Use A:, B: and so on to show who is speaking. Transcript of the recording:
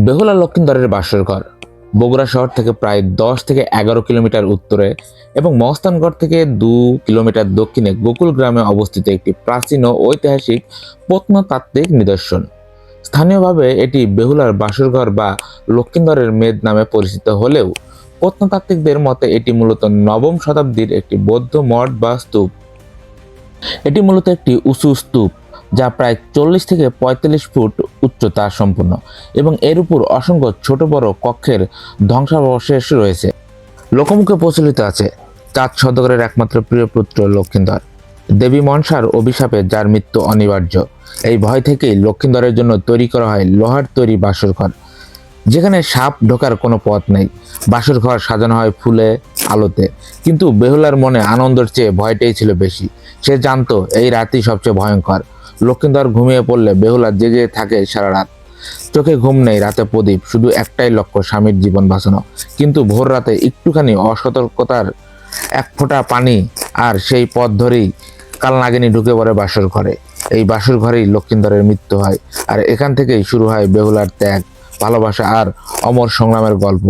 A: বেহুলা লক্ষিন্দরের বাসর ঘর বগুড়া শহর থেকে প্রায় 10 থেকে 11 কিলোমিটার উত্তরে এবং মহস্থানগড় থেকে 2 কিলোমিটার দক্ষিণে গোকুল গ্রামে অবস্থিত একটি প্রাচীন ও ঐতিহাসিক প্রত্নতাত্ত্বিক নিদর্শন। স্থানীয়ভাবে এটি বেহুলার বাসরঘর বা লক্ষিন্দরের মেদ নামে পরিচিত হলেও প্রত্নতাত্ত্বিকদের মতে এটি মূলত নবম শতাব্দীর একটি বৌদ্ধ মঠ বা স্তূপ। এটি মূলত একটি উঁচু স্তূপ যা প্রায় 40 থেকে 45 ফুট উচ্চতা সম্পন্ন এবং এর উপর অসংখ্য ছোট বড় কক্ষের ধ্বংসাবশেষ রয়েছে। লোকমুখে প্রচলিত আছে চাঁদ সওদাগরের একমাত্র প্রিয় পুত্র লক্ষিন্দর দেবী মনসার অভিশাপে যার মৃত্যু অনিবার্য। এই ভয় থেকেই লক্ষিন্দরের জন্য তৈরি করা হয় লোহার তৈরি বাসর ঘর, যেখানে সাপ ঢোকার কোনো পথ নেই। বাসর ঘর সাজানো হয় ফুলে আলোতে, কিন্তু বেহুলার মনে আনন্দের চেয়ে ভয়টাই ছিল বেশি। সে জানতো এই রাতই সবচেয়ে ভয়ঙ্কর। লক্ষিন্দর ঘুমিয়ে পড়লে বেহুলা জেগে থাকে সারা রাত। চোখে ঘুম নেই, রাতে প্রদীপ, শুধু একটাই লক্ষ্য, স্বামীর জীবন বাঁচানো। কিন্তু ভোর রাতে একটুখানি অসতর্কতার এক ফোঁটা পানি আর সেই পথ ধরেই কালনাগিনী ঢুকে পড়ে বাসর ঘরে। এই বাসর ঘরেই লক্ষিন্দরের মৃত্যু হয়, আর এখান থেকেই শুরু হয় বেহুলার ত্যাগ, ভালোবাসা আর অমর সংগ্রামের গল্প।